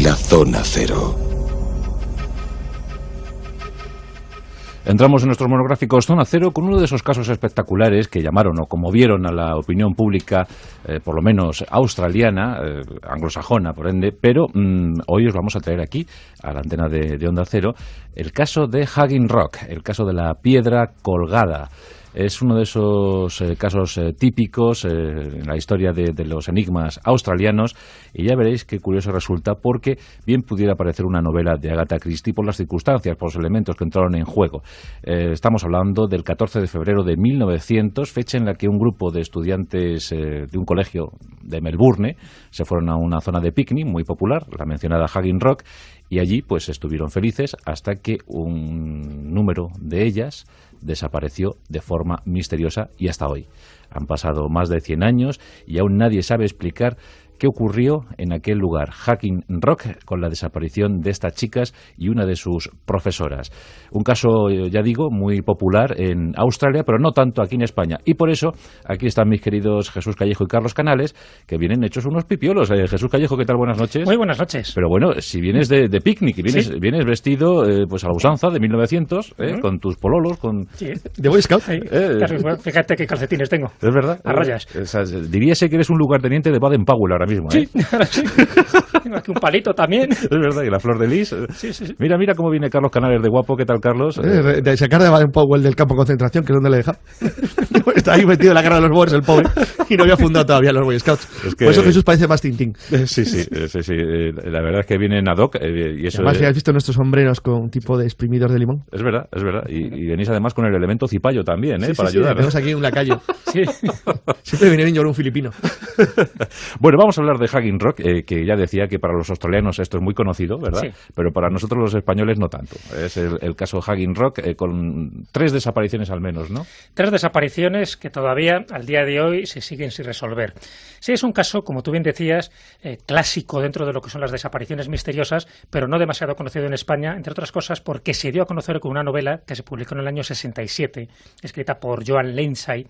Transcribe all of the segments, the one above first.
la Zona Cero. Entramos en nuestros monográficos Zona Cero con uno de esos casos espectaculares que llamaron o conmovieron a la opinión pública, por lo menos australiana, anglosajona por ende, pero hoy os vamos a traer aquí, a la antena de Onda Cero, el caso de Hanging Rock, el caso de la piedra colgada. Es uno de esos casos típicos en la historia de los enigmas australianos, y ya veréis qué curioso resulta, porque bien pudiera parecer una novela de Agatha Christie por las circunstancias, por los elementos que entraron en juego. Estamos hablando del 14 de febrero de 1900, fecha en la que un grupo de estudiantes de un colegio de Melbourne se fueron a una zona de picnic muy popular, la mencionada Hanging Rock, y allí pues estuvieron felices hasta que un número de ellas desapareció de forma misteriosa, y hasta hoy. Han pasado más de 100 años y aún nadie sabe explicar qué ocurrió en aquel lugar, Hanging Rock, con la desaparición de estas chicas y una de sus profesoras. Un caso, ya digo, muy popular en Australia, pero no tanto aquí en España. Y por eso, aquí están mis queridos Jesús Callejo y Carlos Canales, que vienen hechos unos pipiolos. Jesús Callejo, ¿qué tal? Buenas noches. Muy buenas noches. Pero bueno, si vienes de picnic y vienes, ¿Sí? vienes vestido pues a la usanza de 1900, con tus pololos, con... Sí. De Boy Scout. Claro, fíjate qué calcetines tengo. Es verdad. A rayas. Diríase que eres un lugarteniente de Baden-Powell ahora mismo, ¿eh? Sí, ahora sí. Tengo aquí un palito también. Es verdad, y la flor de lis. Sí, sí, sí. Mira cómo viene Carlos Canales de guapo. ¿Qué tal, Carlos? De sacar de Baden-Powell del campo de concentración, que es donde le deja. Está ahí metido en la guerra de los Boers, el pobre, y no había fundado todavía los Boy Scouts. Es que... Por eso Jesús parece más Tintín. Sí. La verdad es que vienen ad hoc. Y eso además, ya has visto nuestros sombreros con tipo de exprimidor de limón. Es verdad. Y venís además con el elemento cipayo también, para ayudar. Tenemos aquí un lacayo. Sí. Siempre viene bien llevar un filipino. Bueno, vamos a hablar de Hanging Rock, que ya decía que para los australianos esto es muy conocido, ¿verdad? Sí. Pero para nosotros los españoles no tanto. Es el caso Hanging Rock, con 3 desapariciones al menos, ¿no? 3 desapariciones que todavía, al día de hoy, se siguen sin resolver. Sí, es un caso, como tú bien decías, clásico dentro de lo que son las desapariciones misteriosas, pero no demasiado conocido en España, entre otras cosas porque se dio a conocer con una novela que se publicó en el año 67, escrita por Joan Lindsay,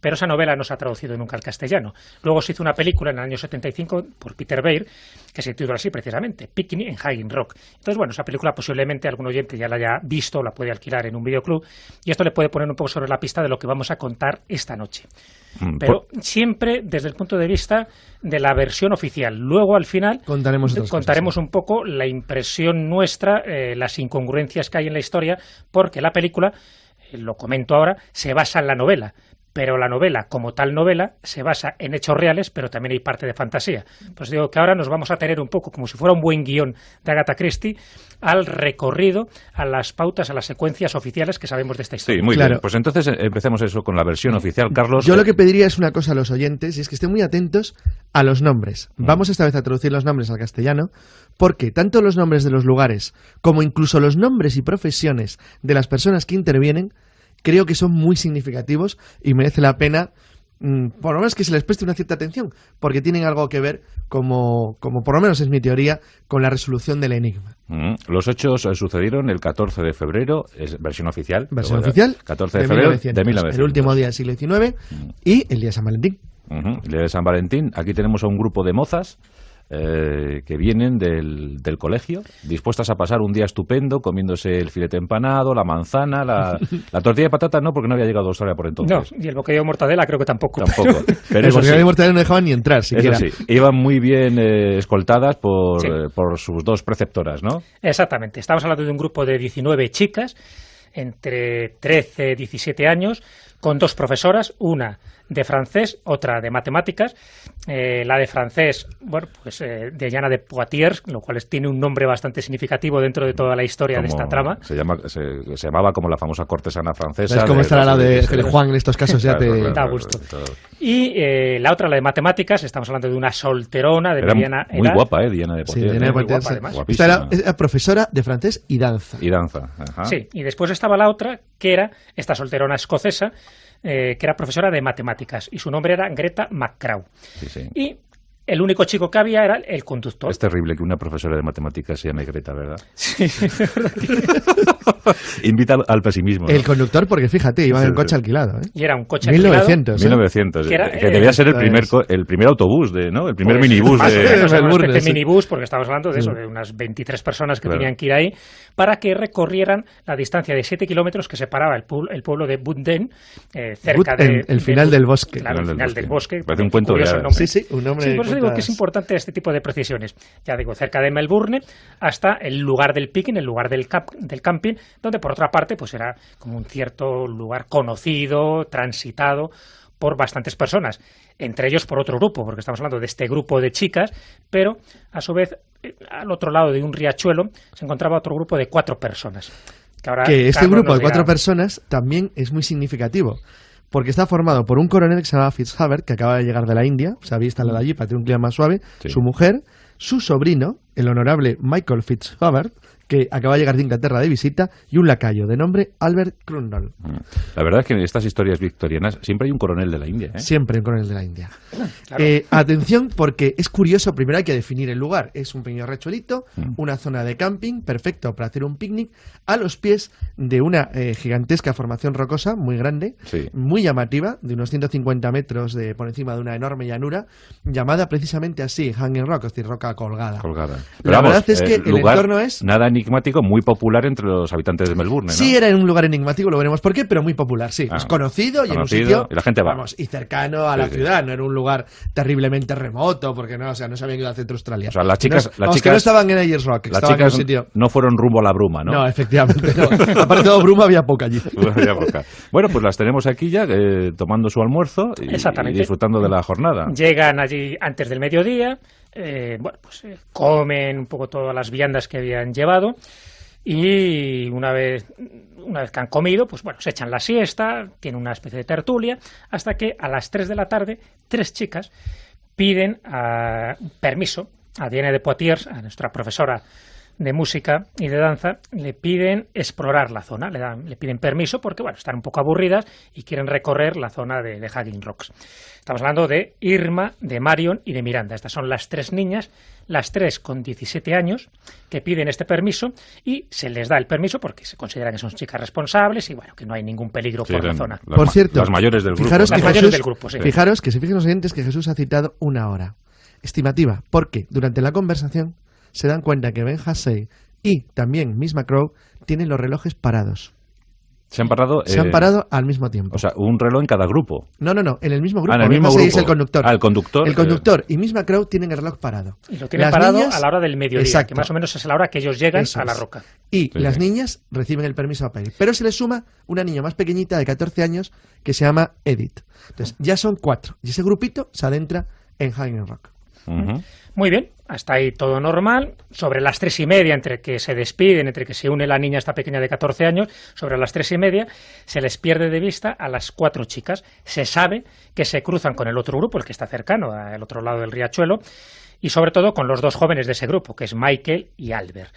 pero esa novela no se ha traducido nunca al castellano. Luego se hizo una película en el año 75 por Peter Weir, que se titula así precisamente, Picnic en Hanging Rock. Entonces, bueno, esa película posiblemente algún oyente ya la haya visto, la puede alquilar en un videoclub, y esto le puede poner un poco sobre la pista de lo que vamos a contar esta noche. Pero siempre desde el punto de vista de la versión oficial. Luego, al final, contaremos un poco la impresión nuestra, las incongruencias que hay en la historia, porque la película, lo comento ahora, se basa en la novela. Pero la novela, como tal novela, se basa en hechos reales, pero también hay parte de fantasía. Pues digo que ahora nos vamos a tener un poco, como si fuera un buen guión de Agatha Christie, al recorrido, a las pautas, a las secuencias oficiales que sabemos de esta historia. Sí, muy bien. Pues entonces empecemos eso con la versión oficial, Carlos. Yo lo que pediría es una cosa a los oyentes, y es que estén muy atentos a los nombres. Vamos esta vez a traducir los nombres al castellano, porque tanto los nombres de los lugares, como incluso los nombres y profesiones de las personas que intervienen, creo que son muy significativos y merece la pena, por lo menos que se les preste una cierta atención, porque tienen algo que ver, como por lo menos es mi teoría, con la resolución del enigma. Los hechos sucedieron el 14 de febrero, es versión oficial. Versión oficial 14 de febrero de 1900. El último día del siglo XIX y el día de San Valentín. El día de San Valentín. Aquí tenemos a un grupo de mozas que vienen del colegio, dispuestas a pasar un día estupendo comiéndose el filete empanado, la manzana, la tortilla de patata no, porque no había llegado a Australia por entonces. No, y el bocadillo de mortadela creo que tampoco. Pero el bocadillo de mortadela no dejaban ni entrar siquiera. Eso sí, iban muy bien escoltadas por sus 2 preceptoras, ¿no? Exactamente, estamos hablando de un grupo de 19 chicas, entre 13 y 17 años, con 2 profesoras, una de francés, otra de matemáticas. La de francés, bueno, pues de Diana de Poitiers, lo cual tiene un nombre bastante significativo dentro de toda la historia de esta trama. Se llamaba como la famosa cortesana francesa. ¿Sabes cómo estará la de Juan en estos casos? Ya te da gusto. Y la otra, la de matemáticas, estamos hablando de una solterona de mediana edad. Muy guapa, Diana de Poitiers. Sí, Diana de Poitiers, además. Esta era profesora de francés y danza. Ajá. Sí, y después estaba la otra, que era esta solterona escocesa, que era profesora de matemáticas, y su nombre era Greta McCraw. Sí. Y El único chico que había era el conductor. Es terrible que una profesora de matemáticas se llame Greta, ¿verdad? Sí, Invita al pesimismo, ¿no? El conductor, porque fíjate, iba en un coche alquilado. Y era un coche 1900. 1900. Que era- Que debía ser el primer autobús, ¿no? El primer Pues, minibús más o de... menos, era una Melbourne, especie de sí. minibús, porque estamos hablando de eso, de unas 23 personas que Claro. tenían que ir ahí, para que recorrieran la distancia de 7 kilómetros que separaba el pueblo de Budden, cerca Budden, el final del bosque. Claro, el final del bosque. Parece un cuento Curioso de el nombre. Sí, un nombre Sí, de por eso digo que es cuentas. importante este tipo de precisiones. Ya digo, cerca de Melbourne hasta el lugar del picnic, el lugar del camping, donde por otra parte pues era como un cierto lugar conocido, transitado por bastantes personas, entre ellos por otro grupo, porque estamos hablando de este grupo de chicas, pero a su vez al otro lado de un riachuelo se encontraba otro grupo de 4 personas. Que este Carlos grupo nos de 4 dirá. personas también es muy significativo, porque está formado por un coronel que se llama Fitzhaber, que acaba de llegar de la India, se había instalado allí para tener un clima más suave, Sí. su mujer, su sobrino, el honorable Michael Fitzhaber, que acaba de llegar de Inglaterra de visita, y un lacayo de nombre Albert Crundle. La verdad es que en estas historias victorianas siempre hay un coronel de la India, ¿eh? Siempre un coronel de la India. Claro. Atención, porque es curioso, primero hay que definir el lugar. Es un pequeño riachuelito, una zona de camping, perfecto para hacer un picnic, a los pies de una gigantesca formación rocosa, muy grande, Sí. muy llamativa, de unos 150 metros por encima de una enorme llanura, llamada precisamente así, Hanging Rock, es decir, roca colgada. Colgada. La verdad es que el lugar entorno es... nada enigmático, muy popular entre los habitantes de Melbourne, ¿no? Sí, era en un lugar enigmático, lo veremos por qué, pero muy popular, sí. Ah, Es conocido y en un conocido, sitio, y la gente va. vamos, y cercano a la Sí, sí. ciudad, no era un lugar terriblemente remoto, porque no, o sea, no sabían que iba a Centro Australia. O sea, las chicas- no, las que chicas- no estaban en Ayers Rock, que Las estaban en un chicas sitio... no fueron rumbo a la bruma, ¿no? No, efectivamente, no. Aparte de bruma había poca allí. Ya poca. Bueno, pues las tenemos aquí ya tomando su almuerzo y Exactamente. disfrutando de la jornada. Llegan allí antes del mediodía, comen un poco todas las viandas que habían llevado y una vez que han comido, pues bueno, se echan la siesta, tienen una especie de tertulia, hasta que a las 3 de la tarde 3 chicas piden permiso a Diana de Poitiers, a nuestra profesora de música y de danza, le piden explorar la zona, le piden permiso porque bueno, están un poco aburridas y quieren recorrer la zona de Hanging Rocks. Estamos hablando de Irma, de Marion y de Miranda. Estas son las 3 niñas, las 3 con 17 años, que piden este permiso y se les da el permiso porque se consideran que son chicas responsables y bueno, que no hay ningún peligro Sí, por la eran zona. las Por cierto, las mayores del grupo. fijaros ¿no? Las que mayores Jesús, del grupo, sí. Fijaros que se fijen los oyentes que Jesús ha citado una hora estimativa, porque durante la conversación se dan cuenta que Ben Hassey y también Miss McCrow tienen los relojes parados. Se han parado. Se han parado al mismo tiempo. O sea, un reloj en cada grupo. No, en el mismo grupo. Ah, en el Ben mismo Hassey grupo. es el conductor. Ah, el conductor. El conductor y Miss McCrow tienen el reloj parado. Y lo tienen Las parado niñas- a la hora del mediodía, Exacto. que más o menos es la hora que ellos llegan Eso a la es. roca. Y Sí, las sí. niñas reciben el permiso para ir. Pero se les suma una niña más pequeñita de 14 años que se llama Edith. Entonces, ya son 4. Y ese grupito se adentra en Hanging Rock. Ujú. Muy bien, hasta ahí todo normal. Sobre las 3:30, entre que se despiden, entre que se une la niña esta pequeña de 14 años, sobre las 3:30 se les pierde de vista a las 4 chicas. Se sabe que se cruzan con el otro grupo, el que está cercano, al otro lado del riachuelo, y sobre todo con los 2 jóvenes de ese grupo, que es Michael y Albert.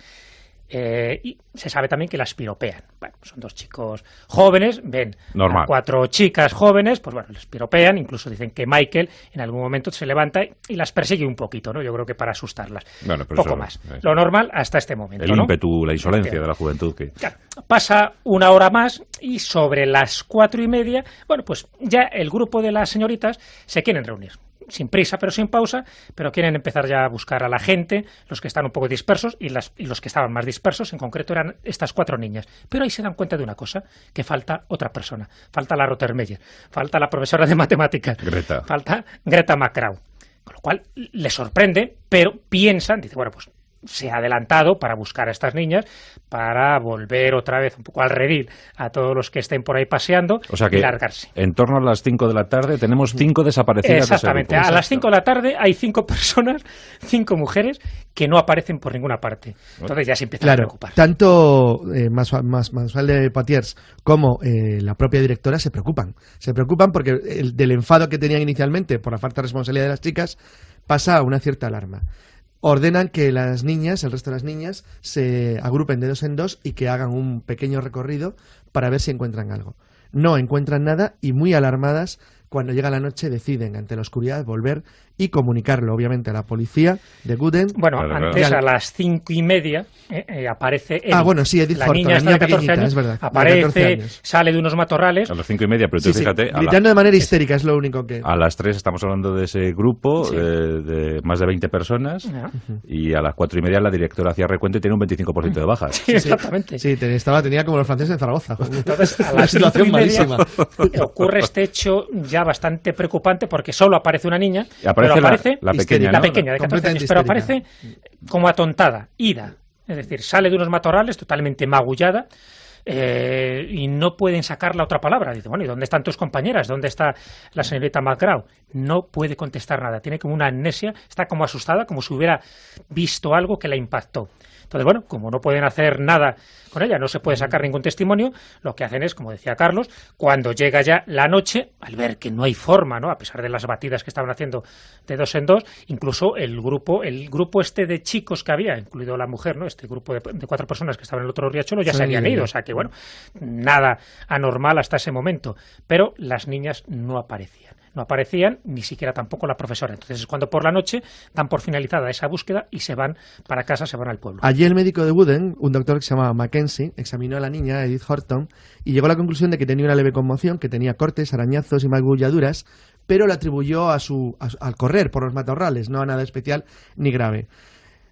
Y se sabe también que las piropean. Bueno, son 2 chicos jóvenes, ven Normal. a 4 chicas jóvenes, pues bueno, les piropean, incluso dicen que Michael en algún momento se levanta y las persigue un poquito, ¿no? Yo creo que para asustarlas. Bueno, pero Poco eso- más. eso. Lo normal hasta este momento, El ¿no? ímpetu, la insolencia de la juventud. Que... Claro, pasa una hora más y sobre las 4:30, bueno, pues ya el grupo de las señoritas se quieren reunir. Sin prisa, pero sin pausa, pero quieren empezar ya a buscar a la gente, los que están un poco dispersos y los que estaban más dispersos, en concreto eran estas 4 niñas. Pero ahí se dan cuenta de una cosa, que falta otra persona. Falta la Rottermeier, falta la profesora de matemáticas, Greta. falta Greta McCraw. Con lo cual les sorprende, pero piensan, dice, bueno, pues se ha adelantado para buscar a estas niñas, para volver otra vez un poco al redil a todos los que estén por ahí paseando O sea y que largarse. en torno a las 5 de la tarde tenemos 5 desaparecidas. Exactamente, de ese a grupo. las 5 de la tarde hay 5 personas, 5 mujeres que no aparecen por ninguna parte. Entonces ya se empiezan a Claro, preocupar. tanto Mansual de Poitiers como la propia directora se preocupan. Se preocupan porque del enfado que tenían inicialmente por la falta de responsabilidad de las chicas pasa a una cierta alarma. Ordenan que las niñas, el resto de las niñas, se agrupen de 2 en 2 y que hagan un pequeño recorrido para ver si encuentran algo. No encuentran nada y muy alarmadas cuando llega la noche deciden, ante la oscuridad, volver y comunicarlo, obviamente, a la policía de Guden. Bueno, antes a las 5:30 aparece Edith. Bueno, sí, Edith la Horton, niña la niña de 14 pequeñita, años, es verdad. aparece, sale de unos matorrales. A las 5:30, pero tú fíjate... Gritando de manera histérica, es lo único que... A las 3 estamos hablando de ese grupo, Sí. de más de 20 personas, Ya. y a las 4:30 la directora hacía recuento y tiene un 25% de bajas. Sí, exactamente. Sí, tenía como los franceses en Zaragoza. Entonces, a Una las situación 5:30 malísima. ocurre este hecho ya bastante preocupante porque solo aparece una niña, Y aparece pero aparece la pequeña, la ¿no? pequeña de 14 años, pero Completamente aparece como atontada, ida. Es decir, sale de unos matorrales totalmente magullada y no pueden sacar la otra palabra. Dice, bueno, ¿y dónde están tus compañeras? ¿Dónde está la señorita McGraw? No puede contestar nada, tiene como una amnesia, está como asustada, como si hubiera visto algo que la impactó. Entonces, bueno, como no pueden hacer nada con ella, no se puede sacar ningún testimonio, lo que hacen es, como decía Carlos, cuando llega ya la noche, al ver que no hay forma, ¿no?, a pesar de las batidas que estaban haciendo de 2 en 2, incluso el grupo este de chicos que había, incluido la mujer, ¿no?, este grupo de 4 personas que estaban en el otro riachuelo, ya se habían ido, o sea que, bueno, nada anormal hasta ese momento, pero las niñas no aparecían, ni siquiera tampoco la profesora. Entonces es cuando por la noche dan por finalizada esa búsqueda y se van para casa, se van al pueblo. Allí el médico de Wooden, un doctor que se llamaba Mackenzie, examinó a la niña, Edith Horton, y llegó a la conclusión de que tenía una leve conmoción, que tenía cortes, arañazos y magulladuras, pero lo atribuyó al correr por los matorrales, no a nada especial ni grave.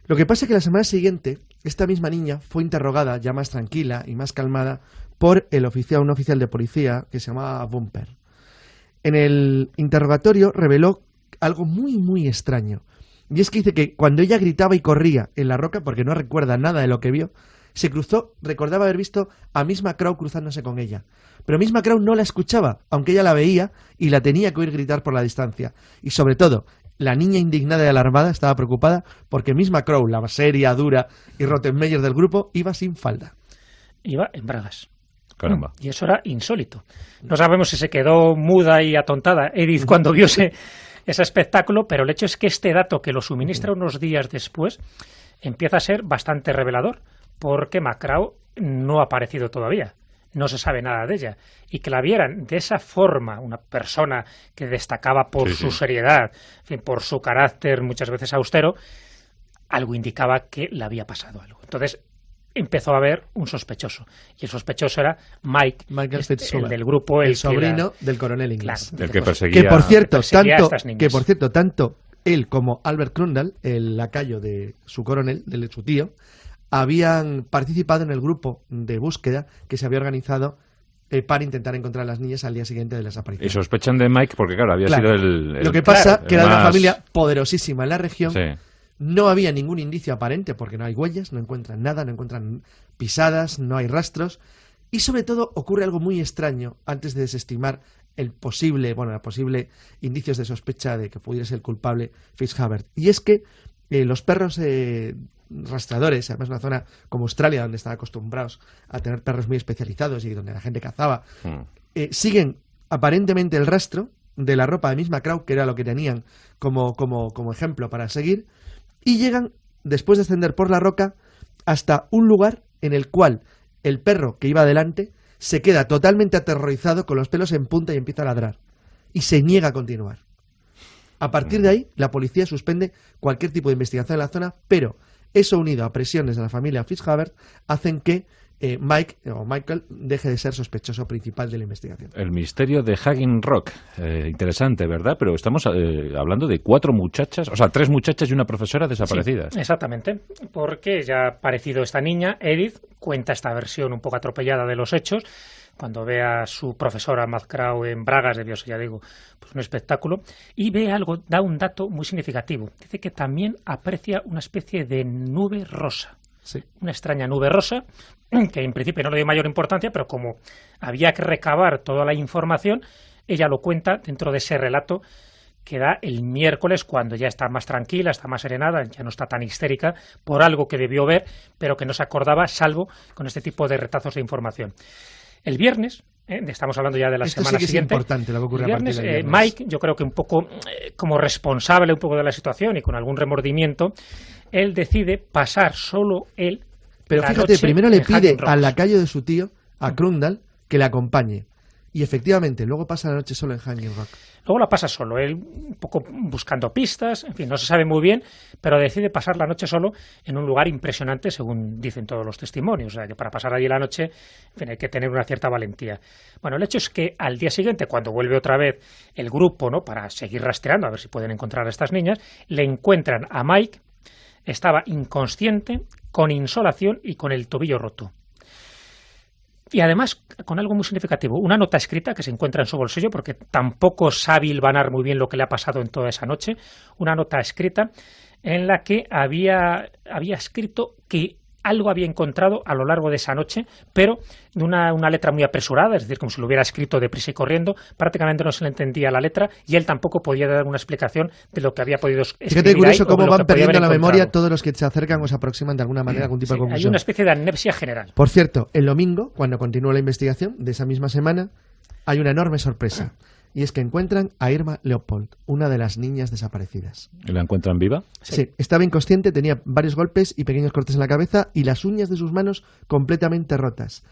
Lo que pasa es que la semana siguiente, esta misma niña fue interrogada, ya más tranquila y más calmada, por un oficial de policía que se llamaba Bumper. En el interrogatorio reveló algo muy, muy extraño. Y es que dice que cuando ella gritaba y corría en la roca, porque no recuerda nada de lo que vio, recordaba haber visto a Miss McCraw cruzándose con ella. Pero Miss McCraw no la escuchaba, aunque ella la veía y la tenía que oír gritar por la distancia. Y sobre todo, la niña indignada y alarmada estaba preocupada porque Miss McCraw, la seria, dura y Rottenmeier del grupo, iba sin falda. Iba en bragas. Caramba. Y eso era insólito. No sabemos si se quedó muda y atontada Edith cuando vio ese espectáculo, pero el hecho es que este dato que lo suministra unos días después empieza a ser bastante revelador, porque McCraw no ha aparecido todavía. No se sabe nada de ella. Y que la vieran de esa forma, una persona que destacaba por su seriedad, en fin, por su carácter muchas veces austero, algo indicaba que le había pasado algo. Entonces empezó a haber un sospechoso. Y el sospechoso era Michael Fitzgerald, el del grupo, el sobrino del coronel inglés. Claro, el que perseguía. Que por cierto, tanto él como Albert Crundall, el lacayo de su coronel, de su tío, habían participado en el grupo de búsqueda que se había organizado para intentar encontrar a las niñas al día siguiente de la desaparición. Y sospechan de Mike porque, claro, había sido el... Lo que pasa que era de una familia poderosísima en la región. Sí. No había ningún indicio aparente porque no hay huellas, no encuentran nada, no encuentran pisadas, no hay rastros. Y sobre todo ocurre algo muy extraño antes de desestimar los posibles indicios de sospecha de que pudiera ser el culpable Fitzgerald. Y es que los perros rastreadores, además una zona como Australia donde están acostumbrados a tener perros muy especializados y donde la gente cazaba, siguen aparentemente el rastro de la ropa de Miss McCraw, que era lo que tenían como ejemplo para seguir, y llegan, después de ascender por la roca, hasta un lugar en el cual el perro que iba adelante se queda totalmente aterrorizado con los pelos en punta y empieza a ladrar. Y se niega a continuar. A partir de ahí, la policía suspende cualquier tipo de investigación en la zona, pero eso unido a presiones de la familia Fitzgerald hacen que Michael deje de ser sospechoso principal de la investigación. El misterio de Haggin Rock. Interesante, ¿verdad? Pero estamos hablando de 4 muchachas, o sea, 3 muchachas y una profesora desaparecidas. Sí, exactamente, porque ya ha aparecido esta niña, Edith, cuenta esta versión un poco atropellada de los hechos. Cuando ve a su profesora McCraw en bragas, debió ser, ya digo, pues un espectáculo, y ve algo, da un dato muy significativo. Dice que también aprecia una especie de nube rosa. Sí. Una extraña nube rosa, que en principio no le dio mayor importancia, pero como había que recabar toda la información, ella lo cuenta dentro de ese relato que da el miércoles, cuando ya está más tranquila, está más serenada, ya no está tan histérica por algo que debió ver, pero que no se acordaba, salvo con este tipo de retazos de información. El viernes, estamos hablando ya de la semana sí que siguiente. Es importante lo que ocurre el viernes, a partir del viernes. Mike, yo creo que un poco como responsable un poco de la situación y con algún remordimiento, él decide pasar solo él. Pero fíjate, primero le pide al lacayo de su tío, a Crundall, que le acompañe. Y efectivamente, luego pasa la noche solo en Hanging Rock. Luego la pasa solo, él un poco buscando pistas, en fin, no se sabe muy bien, pero decide pasar la noche solo en un lugar impresionante, según dicen todos los testimonios. O sea, que para pasar allí la noche, en fin, hay que tener una cierta valentía. Bueno, el hecho es que al día siguiente, cuando vuelve otra vez el grupo, ¿no?, para seguir rastreando, a ver si pueden encontrar a estas niñas, le encuentran a Mike, estaba inconsciente, con insolación y con el tobillo roto. Y además, con algo muy significativo, una nota escrita que se encuentra en su bolsillo, porque tampoco sabe hilvanar muy bien lo que le ha pasado en toda esa noche, una nota escrita en la que había escrito que algo había encontrado a lo largo de esa noche, pero de una letra muy apresurada, es decir, como si lo hubiera escrito deprisa y corriendo, prácticamente no se le entendía la letra y él tampoco podía dar una explicación de lo que había podido escribir. Fíjate curioso ahí, cómo van perdiendo la memoria encontrado. todos los que se acercan o se aproximan de alguna manera a algún tipo de conclusión. Hay una especie de amnesia general. Por cierto, el domingo, cuando continúa la investigación de esa misma semana, hay una enorme sorpresa. Y es que encuentran a Irma Leopold, una de las niñas desaparecidas. ¿La encuentran viva? Sí, estaba inconsciente, tenía varios golpes y pequeños cortes en la cabeza y las uñas de sus manos completamente rotas.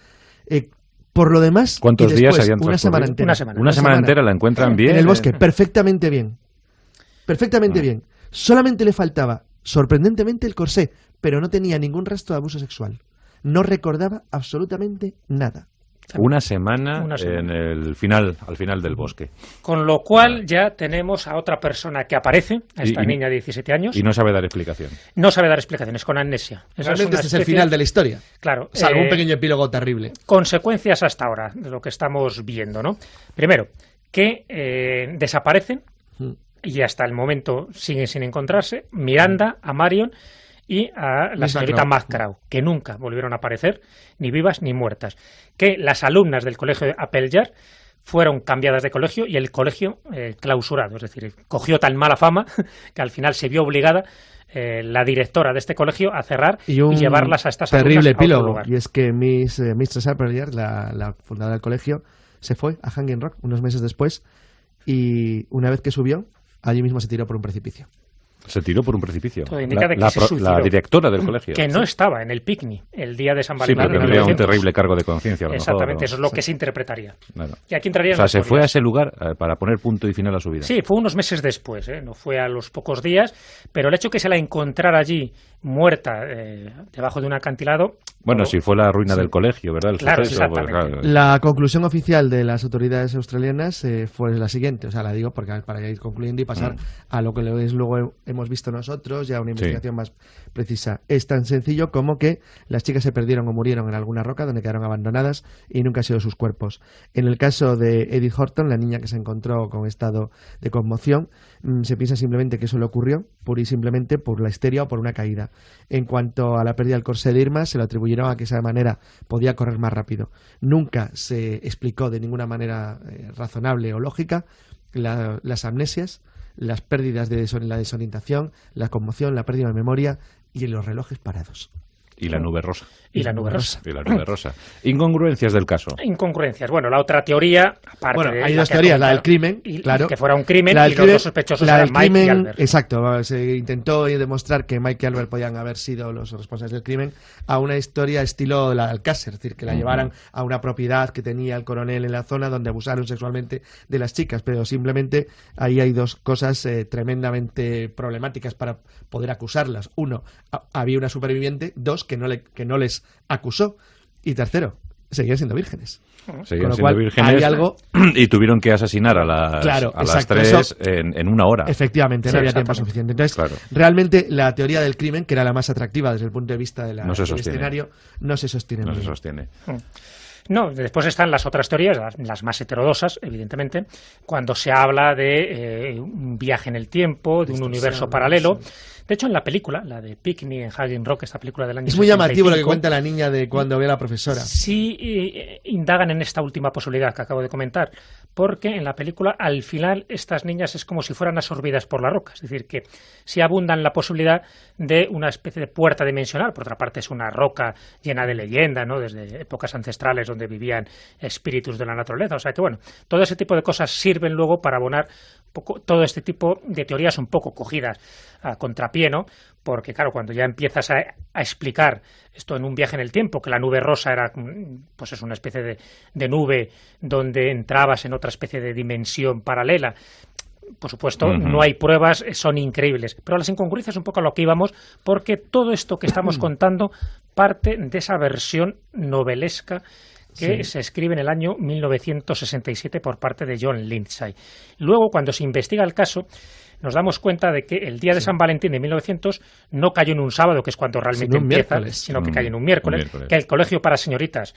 Por lo demás, ¿cuántos días habían una semana transcurrido? entera. Una semana entera la encuentran bien. En el bosque, perfectamente bien. Perfectamente bien. Solamente le faltaba, sorprendentemente, el corsé, pero no tenía ningún rastro de abuso sexual. No recordaba absolutamente nada. Una semana en al final del bosque. Con lo cual ya tenemos a otra persona que aparece, a esta niña de 17 años. Y no sabe dar explicación. No sabe dar explicaciones, con amnesia. Realmente ese es el final de la historia. Claro. Salvo un pequeño epílogo terrible. Consecuencias hasta ahora de lo que estamos viendo, ¿no? Primero, que desaparecen y hasta el momento siguen sin encontrarse Miranda, a Marion y a la señorita McCraw, que nunca volvieron a aparecer, ni vivas ni muertas. Que las alumnas del colegio de Appleyard fueron cambiadas de colegio y el colegio clausurado, es decir, cogió tan mala fama que al final se vio obligada la directora de este colegio a cerrar y llevarlas a estas alumnas terrible a otro epílogo. lugar. Y es que Mistress Appleyard, la fundadora del colegio, se fue a Hanging Rock unos meses después y una vez que subió, allí mismo se tiró por un precipicio. Se tiró por un precipicio. Todo indica de que se suicidó. La directora del colegio. Que no estaba en el picnic el día de San Valentín. Sí, pero tendría un terrible cargo de conciencia. Exactamente, mejor, eso es lo que se interpretaría. Claro. Y aquí entraría. O sea, se fue a ese lugar para poner punto y final a su vida. Sí, fue unos meses después, no fue a los pocos días, pero el hecho que se la encontrara allí muerta debajo de un acantilado. Bueno, si fue la ruina del colegio, ¿verdad? Claro, exactamente. Pues, claro. La conclusión oficial de las autoridades australianas fue la siguiente, o sea, la digo porque para ir concluyendo y pasar a lo que luego hemos visto nosotros, ya una investigación más precisa. Es tan sencillo como que las chicas se perdieron o murieron en alguna roca donde quedaron abandonadas y nunca han sido sus cuerpos. En el caso de Edith Horton, la niña que se encontró con estado de conmoción, se piensa simplemente que eso le ocurrió pura y simplemente por la histeria o por una caída. En cuanto a la pérdida del corsé de Irma, se lo atribuyeron a que de esa manera podía correr más rápido. Nunca se explicó de ninguna manera razonable o lógica las amnesias, las pérdidas la desorientación, la conmoción, la pérdida de memoria y los relojes parados. Y la nube rosa. Y la nube rosa. Y la nube rosa. Incongruencias del caso. Incongruencias. Bueno, la otra teoría, aparte bueno, de hay dos teorías, la del crimen, claro. Que fuera un crimen y los dos sospechosos eran Mike y Albert. Exacto, se intentó demostrar que Mike y Albert podían haber sido los responsables del crimen a una historia estilo la de Alcácer, es decir, que la llevaran a una propiedad que tenía el coronel en la zona donde abusaron sexualmente de las chicas, pero simplemente ahí hay dos cosas tremendamente problemáticas para poder acusarlas. Uno, había una superviviente. Dos, que no les acusó. Y tercero, seguían siendo vírgenes. Seguían siendo vírgenes hay algo... y tuvieron que asesinar a las tres en una hora. Efectivamente, no había tiempo suficiente. Entonces, realmente la teoría del crimen, que era la más atractiva desde el punto de vista del escenario, no se sostiene. No se sostiene. No, después están las otras teorías, las más heterodosas, evidentemente, cuando se habla de un viaje en el tiempo, de un universo paralelo. De hecho, en la película, la de Picnic en Hanging Rock, esta película del año 65, es muy llamativo lo que cuenta la niña de cuando ve a la profesora. Sí, indagan en esta última posibilidad que acabo de comentar, porque en la película, al final, estas niñas es como si fueran absorbidas por la roca. Es decir, que sí abundan la posibilidad de una especie de puerta dimensional. Por otra parte, es una roca llena de leyenda, ¿no? Desde épocas ancestrales donde vivían espíritus de la naturaleza. O sea que, bueno, todo ese tipo de cosas sirven luego para abonar todo este tipo de teorías un poco cogidas a contrapié, ¿no? Porque, claro, cuando ya empiezas a explicar esto en un viaje en el tiempo, que la nube rosa era, pues es una especie de nube donde entrabas en otra especie de dimensión paralela. Por supuesto, no hay pruebas, son increíbles. Pero las incongruencias un poco a lo que íbamos, porque todo esto que estamos contando parte de esa versión novelesca que se escribe en el año 1967 por parte de John Lindsay. Luego, cuando se investiga el caso, nos damos cuenta de que el día de San Valentín de 1900 no cayó en un sábado, que es cuando realmente empieza, sino que cayó en un miércoles, que el colegio para señoritas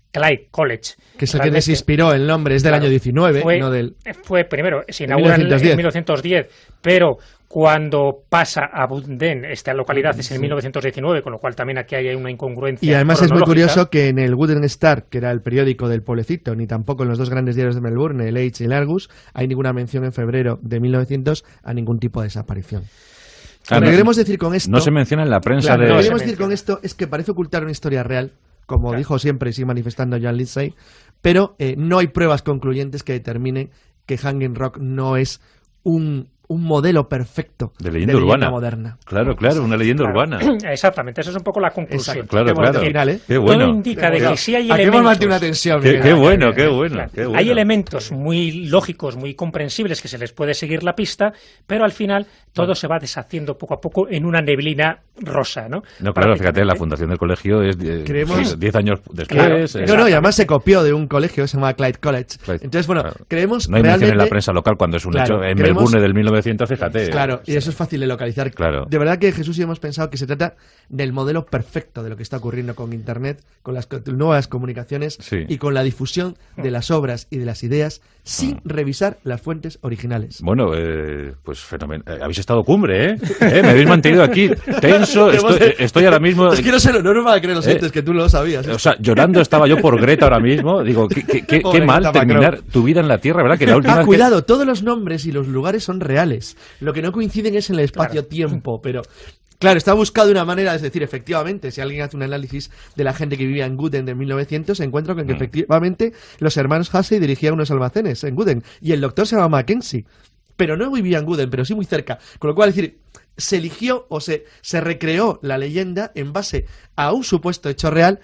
Clyde College, que es el que les inspiró el nombre, es del año 19, no del... Fue primero, se inaugura en 1910, pero cuando pasa a Bunden, esta localidad es en 1919, con lo cual también aquí hay una incongruencia. Y además es muy curioso que en el Wooden Star, que era el periódico del pueblecito, ni tampoco en los dos grandes diarios de Melbourne, el Age y el Argus, hay ninguna mención en febrero de 1900 a ningún tipo de desaparición. Lo que queremos decir con esto... No se menciona en la prensa Lo que queremos decir con esto es que parece ocultar una historia real, como dijo siempre y sigue manifestando John Lindsay, pero no hay pruebas concluyentes que determinen que Hanging Rock no es un modelo perfecto de leyenda urbana moderna. Claro, una leyenda urbana. Exactamente, esa es un poco la conclusión. Claro. Final, Qué bueno. Todo indica de que sí hay elementos... Aquí hemos mantenido una tensión. Qué bueno. Hay elementos muy lógicos, muy comprensibles que se les puede seguir la pista, pero al final todo se va deshaciendo poco a poco en una neblina rosa, ¿no? No, claro, fíjate, la fundación del colegio es 10 años después. Claro. Y además se copió de un colegio que se llama Clyde College. Entonces, bueno, creemos no hay realmente... mención en la prensa local cuando es un hecho en Melbourne del 1900, fíjate. Claro, y eso es fácil de localizar. Claro. De verdad que Jesús y yo hemos pensado que se trata del modelo perfecto de lo que está ocurriendo con Internet, con las nuevas comunicaciones y con la difusión de las obras y de las ideas sin revisar las fuentes originales. Bueno, pues fenomenal. Habéis estado cumbre, ¿eh? Me habéis mantenido aquí tenso. Estoy ahora mismo... Es que no sé, no me va a creer los oyentes que tú lo sabías. O sea, llorando estaba yo por Greta ahora mismo. Digo, qué mal terminar tu vida en la Tierra, ¿verdad? Que la última cuidado, todos los nombres y los lugares son reales. Lo que no coinciden es en el espacio-tiempo, pero... Claro, está buscado una manera, es decir, efectivamente, si alguien hace un análisis de la gente que vivía en Guden de 1900, se encuentra con que efectivamente los hermanos Hussey dirigían unos almacenes en Guden y el doctor se llama Mackenzie, pero no vivía en Guden, pero sí muy cerca, con lo cual, es decir, se eligió o se recreó la leyenda en base a un supuesto hecho real,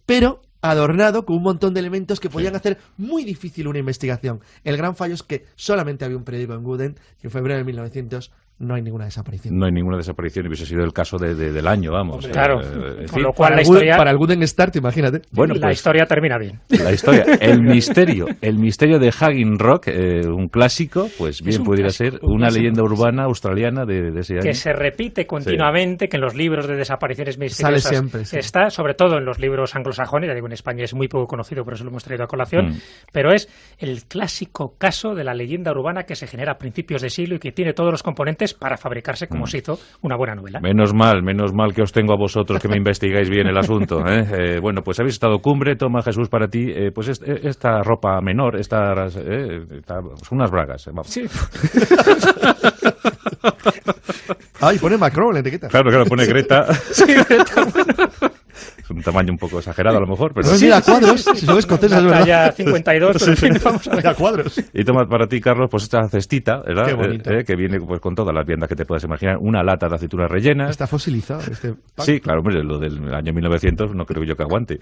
pero adornado con un montón de elementos que podían hacer muy difícil una investigación. El gran fallo es que solamente había un periódico en Guden y en febrero de 1900 no hay ninguna desaparición. No hay ninguna desaparición y hubiese sido el caso del año, vamos. Claro, con lo cual la historia... Para el Wooden Start, imagínate. Bueno, la historia termina bien. La historia, el misterio de Hanging Rock, un clásico, pues bien pudiera ser una leyenda urbana australiana de ese año. Que se repite continuamente, que en los libros de desapariciones misteriosas sale siempre, está, sobre todo en los libros anglosajones, ya digo, en España es muy poco conocido, por eso lo hemos traído a colación, pero es el clásico caso de la leyenda urbana que se genera a principios de siglo y que tiene todos los componentes para fabricarse, como se hizo, una buena novela. Menos mal que os tengo a vosotros que me investigáis bien el asunto. Bueno, pues habéis estado cumbre, toma Jesús para ti, pues esta ropa menor, unas bragas. Vamos. Sí. Y pone Macron en la etiqueta. Claro, pone Greta. Sí, Greta, bueno. Es un tamaño un poco exagerado a lo mejor, pero... Sí, a cuadros, si son escoceses, ¿verdad? Ya 52, pero en fin, vamos a ver. A cuadros. Y toma para ti, Carlos, pues esta cestita, ¿verdad? Qué bonito. Que viene pues con todas las viandas que te puedas imaginar, una lata de aceitunas rellenas. Está fosilizado este pack. Sí, claro, hombre, lo del año 1900 no creo yo que aguante.